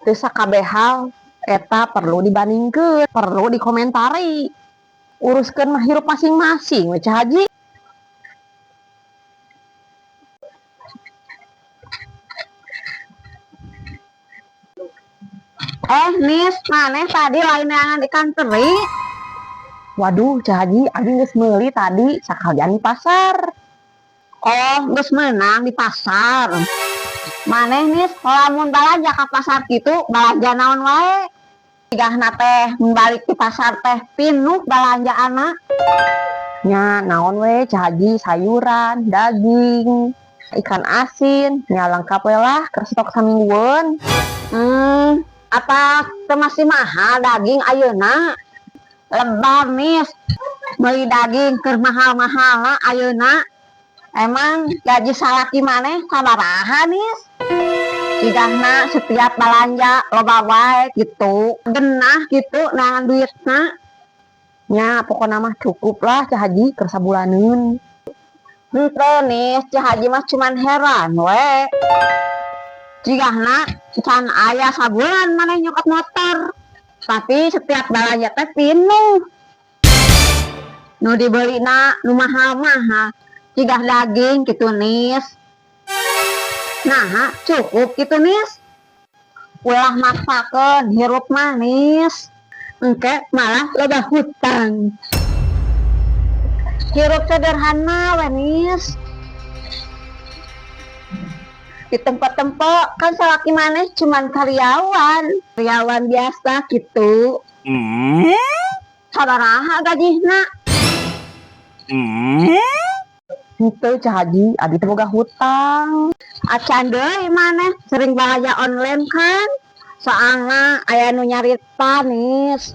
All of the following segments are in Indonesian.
Teu sakabeh hal eta perlu dibandingkeun, perlu dikomentari. Uruskeun mah hirup masing-masing we Cah Haji. Nis, maneh tadi lain neangan ikan teri. Waduh Cah Haji, abi geus meuli tadi sakalian di pasar. Oh, geus menang di pasar. Maneh Nis, lamun balanja ka pasar kitu, balanja naon wae? Tigahna teh balik di pasar teh pinuh balanjaanna. Nya naon we Cah Haji, sayuran, daging, ikan asin, nya lengkap we lah keur stok saminggueun. Apa teu masih mahal daging ayeuna? Lebar Nis, beli daging keur mahal-mahalna ayeuna. Emang gaji salaki maneh sabaraha Nis? Tigahna setiap balanja loba wae gitu, genah gitu nangan duitna. Nya pokona mah cukup lah Cah Haji keur sabulaneun. Henteu Nis, Cah Haji mah cuman heran we. Jigahna can aya sabulan maneh nyokot motor, tapi setiap balanja teh pinuh. Nu dibelina nu mahal-mahal, jigah daging gitu Nis. Nah, cukup gitu Nis. Ulah maksakeun hirup mah Nis. Engke malah loba hutang. Hirup sederhana we Nis. Di tempat-tempat kan salaki maneh cuman karyawan biasa gitu. Sabaraha gajihna? Henteu Cah Haji, abi teu boga hutang. Acan deui maneh sering belanja online kan? Soalna aya nu nyarita Nis.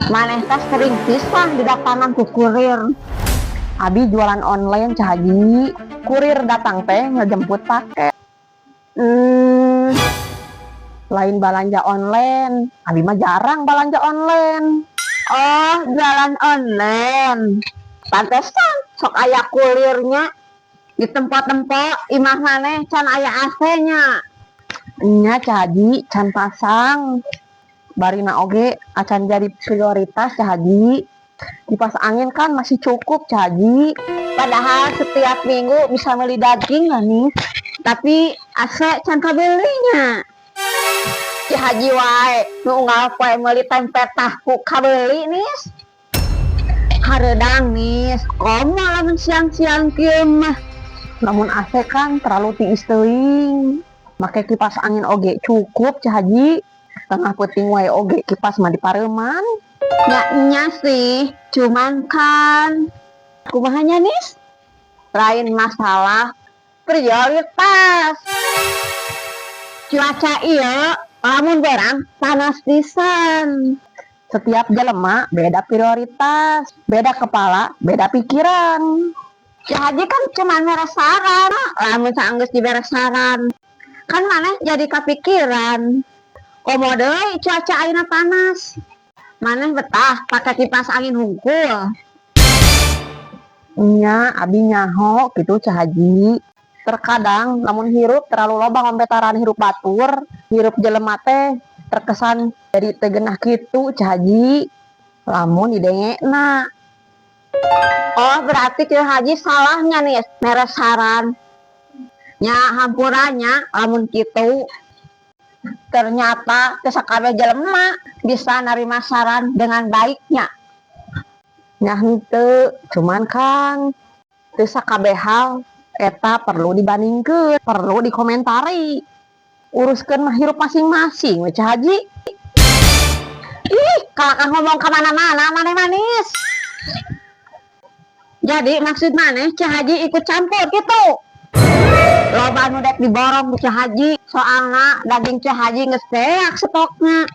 Maneh teh sering pisan didatangan ku kurir. Abi jualan online Cah Haji. Kurir datang teh ngejemput paket. Lain balanja online, abi mah jarang balanja online. Oh, jualan online. Pantesan sok aya kulirnya. Di tempat-tempat imah maneh can aya AC-nya. Nya Cah Haji can pasang. Barina oge acan jadi prioritas Cah Haji. Kipas angin kan masih cukup Cah Haji. Padahal setiap minggu bisa beli daging lah nih. Tapi AC can kabelinya. Cah Haji wae nu unggal poe meuli tempe tahu kabeli Nis. Hareudang Nis, komo lamun siang-siang kieu mah. Namun AC kan terlalu tiis teuing. Make kipas angin oge cukup Cah Haji. Tengah peuting wae oge kipas mah dipareuman. Nya sih, cuman kan kumahanya Nis? Lain masalah prioritas. Cuaca ieu lamun berang panas pisan. Setiap jelema beda prioritas, beda kepala, beda pikiran. Cah Haji kan cuman mere saran, lamun saenggeus dibere saran. Kan maneh jadi kepikiran. Komo deui cuaca ayeuna panas. Maneh betah pakai kipas angin hungkul. Nya abi nyaho gitu Cah Haji. Terkadang lamun hirup terlalu loba ngompetaran hirup batur, hirup jelema teh terkesan jadi tegenah gitu Cah Haji. Lamun didengekna. Oh, berarti Cah Haji salahnya nih mere saran. Nya hampurannya lamun kitu. Ternyata teu sakabeh jelema bisa narima saran dengan baiknya. Nya henteu, cuman kan teu sakabeh hal eta perlu dibandingkeun, perlu dikomentari. Uruskeun mah hirup masing-masing we Cah Haji. Ih, kalahkan ngomong kemana-mana maneh manis. Jadi maksud maneh Cah Haji ikut campur gitu. Loba nu dek diborong ku Cah Haji, soalna daging Cah Haji geus beak stokna.